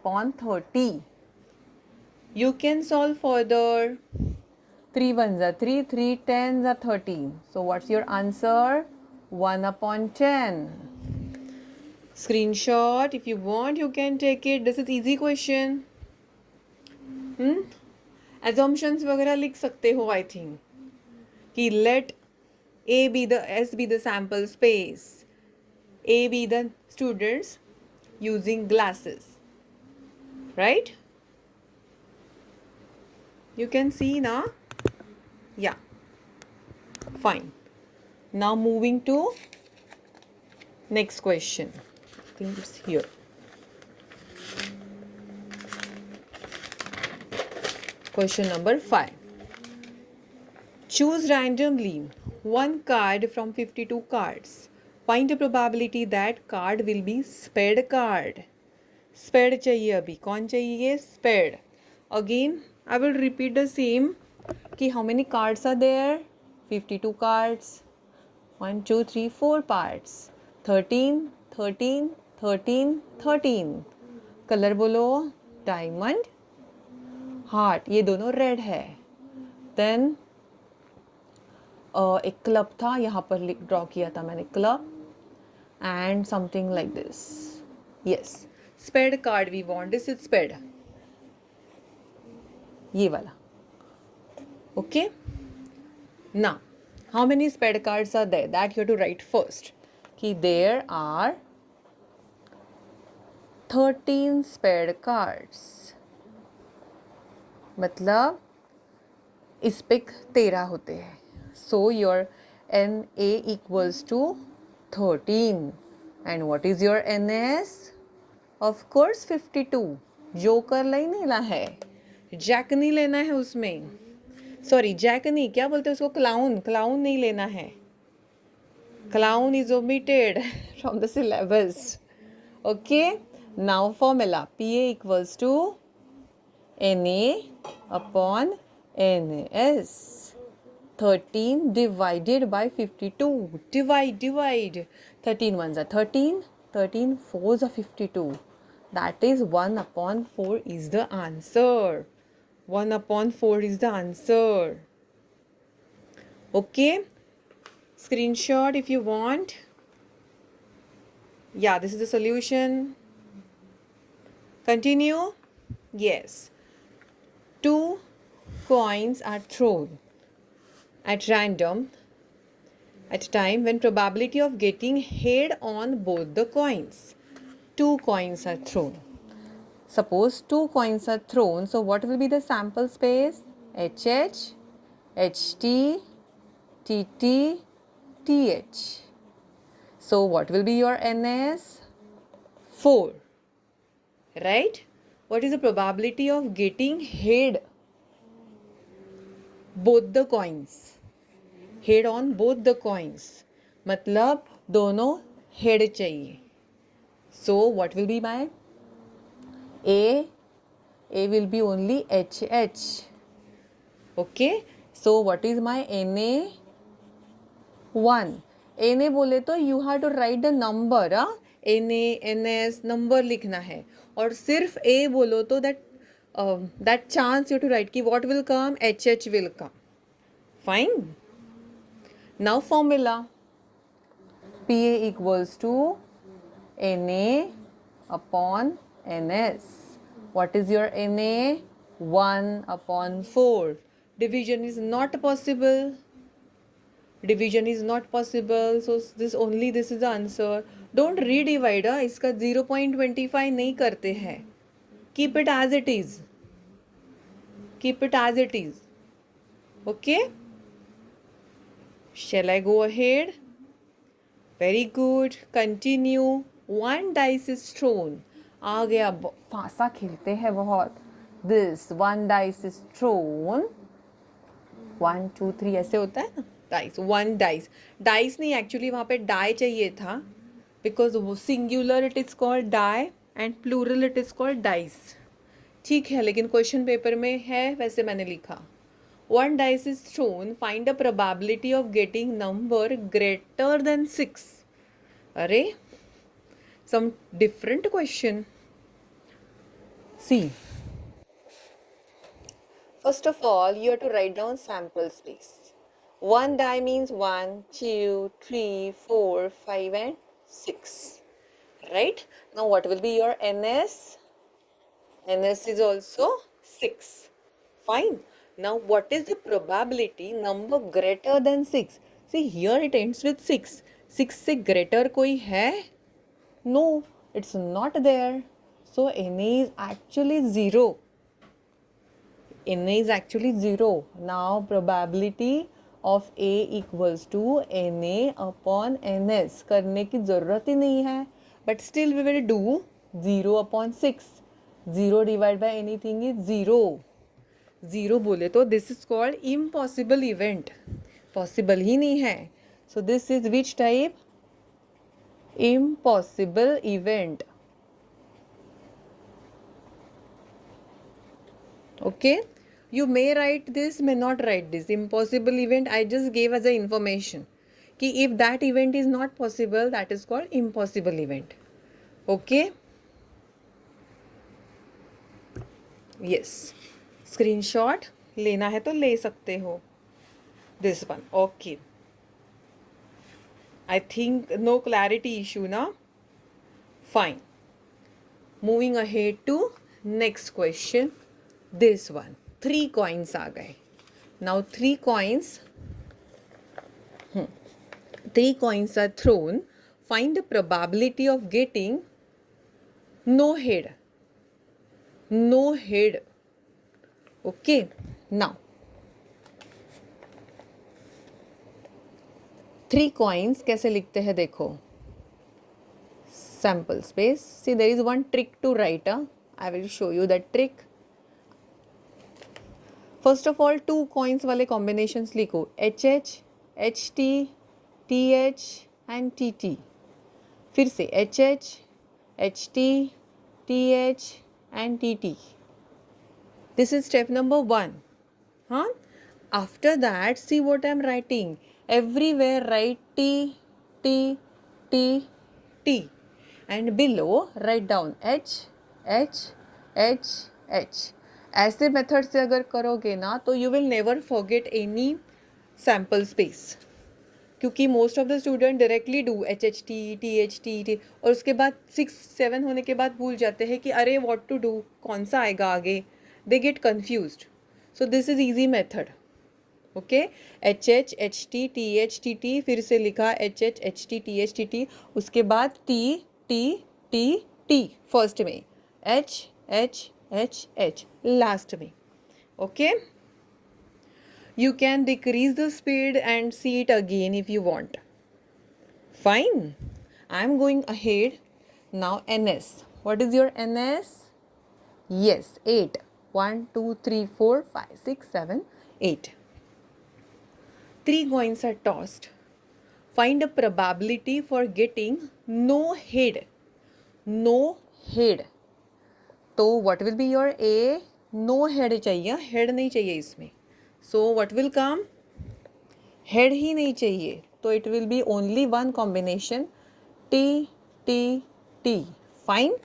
upon 30. You can solve further. 3 ones are 3, 3 tens are 13. So what's your answer? 1 upon 10. Screenshot. If you want, you can take it. This is easy question. Assumptions वगैरह लिख सकते हो I think. कि let A be the S be the sample space. A be the students using glasses. Right? You can see now. Yeah. Fine. Now moving to next question. I think it's here. Question number 5. Choose randomly one card from 52 cards. Find the probability that card will be spade card. Spade चाहिए अभी. कौन चाहिए? Spade. Again, I will repeat the same. कि how many cards are there? 52 cards. 1, 2, 3, 4 parts. 13, 13, 13, 13. Colour बोलो. Diamond, heart. ये दोनों red है. Then एक क्लब था, यहाँ पर ड्रॉ किया था मैंने club and something like this. Yes, spade card we want. This is spade, ये वाला. Okay, now how many spade cards are there? That you have to write first. कि देयर आर 13 स्पेड कार्ड्स. मतलब इस पे 13 होते हैं. So your NA equals to 13. And what is your NS? Of course 52. Joker नहीं लेना है, Jack नहीं लेना है उसमें. सॉरी, जैक नहीं, क्या बोलते हैं उसको? क्लाउन. क्लाउन नहीं लेना है. Clown is omitted from the syllabus. Okay. Now formula. PA equals to NA upon NS. 13 divided by 52. Divide. 13 ones are 13. 13 fours are 52. That is 1 upon 4 is the answer. 1 upon 4 is the answer. Okay. Screenshot if you want. Yeah, this is the solution. Continue. Yes. 2 coins are thrown at random at a time when probability of getting head on both the coins. 2 coins are thrown. Suppose 2 coins are thrown. So what will be the sample space? HH, HT, TT, TH. So what will be your NS? 4. Right? What is the probability of getting head? Both the coins. Head on both the coins. मतलब दोनों head चाहिए. So what will be my A? A will be only HH. Okay. So what is my NA? 1. NA बोले तो you have to write the number. NA, NS number लिखना है. और सिर्फ A बोलो तो that chance you have to write कि what will come? HH will come. Fine. Now formula. PA equals to NA upon NS. What is your NA? 1 upon 4. Division is not possible. Division is not possible. So this is the answer. Don't redivide. इसका 0.25 नहीं करते हैं. Keep it as it is. Keep it as it is. Okay. Shall I go ahead? Very good. Continue. 1 dice is thrown. आ गया. फांसा खेलते हैं बहुत. This 1 dice is thrown. 1, 2, 3 ऐसे होता है ना. Dice. 1 dice. Dice नहीं, actually वहाँ पे die चाहिए था. Because वो singular it is called die and plural it is called dice. ठीक है, लेकिन क्वेश्चन पेपर में है वैसे मैंने लिखा. 1 dice is thrown. Find the probability of getting number greater than 6. अरे, some different question. See, first of all, you have to write down sample space. One die means 1, 2, 3, 4, 5 and 6. Right? Now what will be your NS? NS is also 6. Fine. Now what is the probability number greater than 6? See, here it ends with 6. 6 से greater कोई है? No, it's not there. So NA is actually 0. NA is actually 0. Now probability of A equals to NA upon NS. करने की ज़रूरत ही नहीं है. But still we will do 0 upon 6. 0 divided by anything is 0. 0 बोले तो this is called impossible event. Possible ही नहीं है. So this is which type? Impossible event. Okay. You may write this, may not write this. Impossible event I just gave as a information. कि if that event is not possible, that is called impossible event. Okay. Yes. Screenshot लेना है तो ले सकते हो. This one. Okay. I think no clarity issue ना. Fine. Moving ahead to next question. This one. 3 coins आ गए. Now 3 coins. 3 coins are thrown. Find the probability of getting no head. No head. Okay. Now 3 coins कैसे लिखते हैं देखो. Sample space. See, there is one trick to write. I will show you that trick. First of all, 2 coins वाले combinations लिखो. HH, HT, TH and TT. फिर से HH, HT, TH and TT. This is step number 1. Huh? After that, see what I am writing. Everywhere write T, T, T, T. And below write down H, H, H, H. ऐसे method से अगर करोगे ना तो you will never forget any sample space, क्योंकि most of the student directly do HHT, THT और उसके बाद 6-7 होने के बाद भूल जाते हैं कि अरे व्हाट टू डू, कौन सा आएगा आगे. They get confused. So this is easy method. Okay. HH, HT, TH, TT. फिर से लिखा HH, HT, TH, TT. उसके बाद T, T, T, T first में. H, H, H, H last में. Okay. You can decrease the speed and see it again if you want. Fine. I'm going ahead. Now NS. What is your NS? Yes, 8. 1, 2, 3, 4, 5, 6, 7, 8. 3 coins are tossed. Find a probability for getting no head. No head. तो what will be your A? No head चाहिए, head नहीं चाहिए इसमें. So what will come? Head ही नहीं चाहिए. तो it will be only one combination. T, T, T. Fine?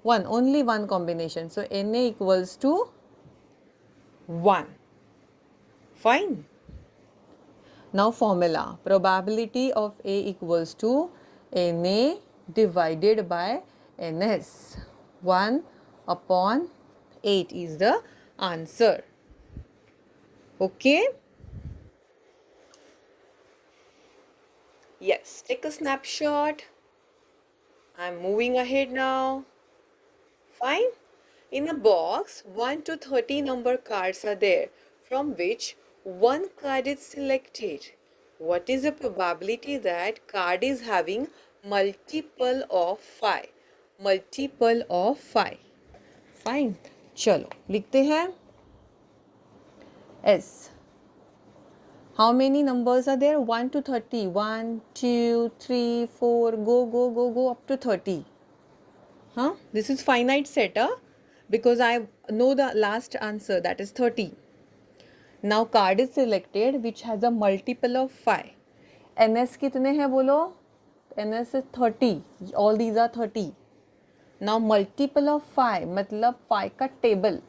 Only one combination. So Na equals to 1. Fine? Now formula. Probability of A equals to Na divided by Ns. 1 upon 8 is the answer. Okay? Yes, take a snapshot. I'm moving ahead now. Fine? In a box, 1 to 30 number cards are there, from which one card is selected. What is the probability that card is having multiple of 5? Multiple of 5. Fine. चलो लिखते हैं. S. How many numbers are there? 1 to 30. 1, 2, 3, 4. Go up to 30. Huh? This is finite set, because I know the last answer, that is 30. Now card is selected which has a multiple of 5. NS कितने हैं बोलो? NS is 30. All these are 30. Now multiple of 5 मतलब 5 का table.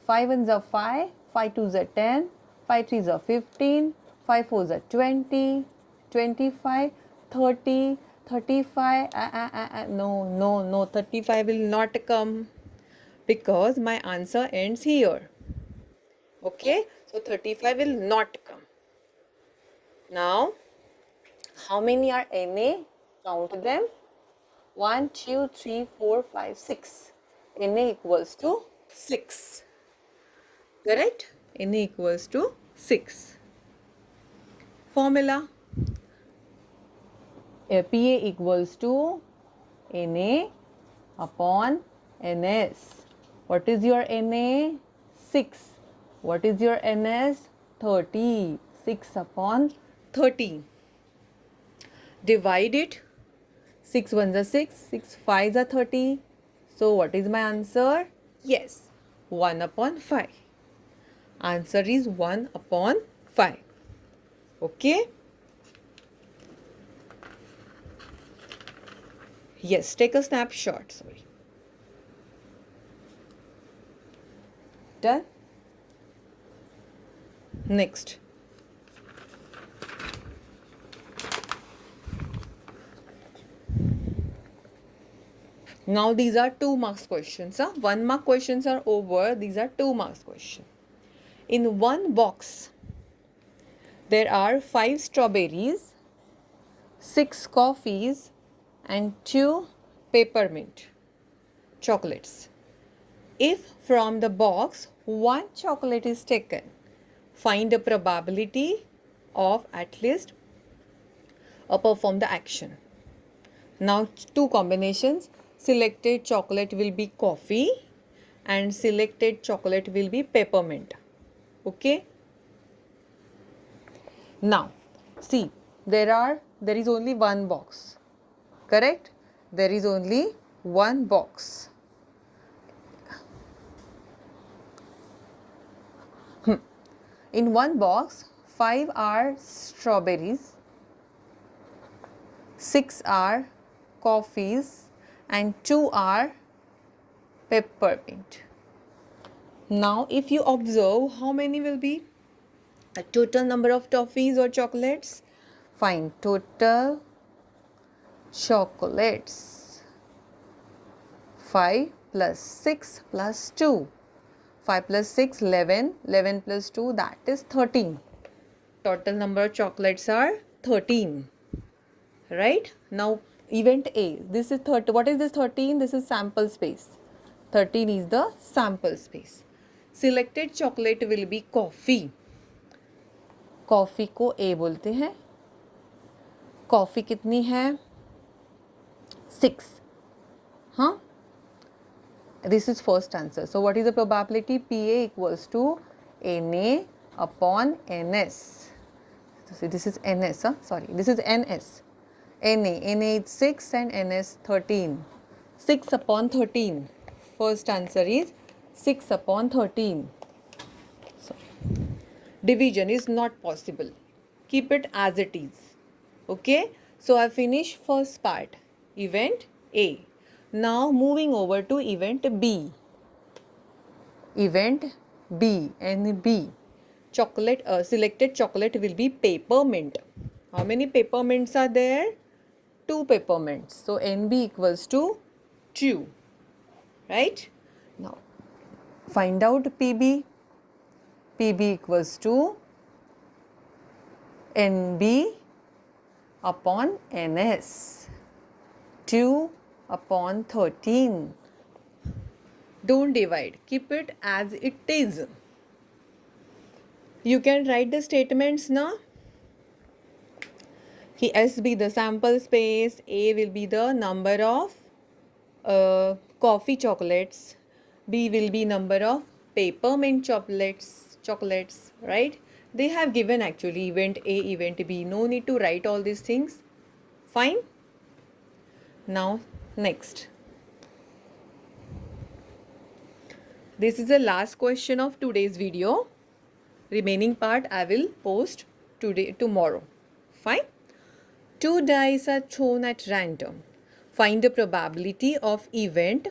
5 ones are 5, 5 twos are 10, 5 threes are 15, 5 fours are 20, 25, 30, 35. No, 35 will not come because my answer ends here. Okay, so 35 will not come. Now, how many are NA? Count them. 1, 2, 3, 4, 5, 6. NA equals to 6. Correct? NA equals to 6. Formula. PA equals to NA upon NS. What is your NA? 6. What is your NS? 30. 6 upon 30. Divide it. 6 ones are 6. 6 fives are 30. So what is my answer? Yes, 1 upon 5. Answer is 1 upon 5. Okay? Yes, take a snapshot. Sorry. Done? Next. Now these are 2 marks questions. 1 mark questions are over. These are 2 marks questions. In one box, there are 5 strawberries, 6 coffees, and 2 peppermint chocolates. If from the box 1 chocolate is taken, find the probability of at least perform the action. Now 2 combinations. Selected chocolate will be coffee and selected chocolate will be peppermint. Okay. Now see, there is only one box. Correct? There is only one box. In one box, 5 are strawberries, 6 are coffees, and 2 are peppermint. Now, if you observe, how many will be a total number of toffees or chocolates? Find total chocolates. 5 plus 6 plus 2. 5 plus 6, 11. 11 plus 2, that is 13. Total number of chocolates are 13. Right? Now, event A. This is 30. What is this 13? This is sample space. 13 is the sample space. Selected chocolate will be coffee. Coffee को A बोलते हैं. Coffee कितनी है? 6. हाँ? This is first answer. So what is the probability? PA equals to NA upon NS. So this is NS. Sorry, this is NS. NA is 6 and NS 13. 6 upon 13. First answer is 6 upon 13. So, division is not possible. Keep it as it is. Okay. So I finish first part. Event A. Now moving over to event B. Event B and B. Chocolate, selected chocolate will be peppermint. How many peppermints are there? 2 peppermints. So NB equals to 2. Right? Now find out PB. PB equals to NB upon NS. 2 upon 13. Don't divide. Keep it as it is. You can write the statements now. S be the sample space. A will be the number of coffee chocolates. B will be number of peppermint chocolates, right? They have given actually event A, event B. No need to write all these things. Fine. Now next. This is the last question of today's video. Remaining part I will post tomorrow. Fine. 2 dice are thrown at random. Find the probability of event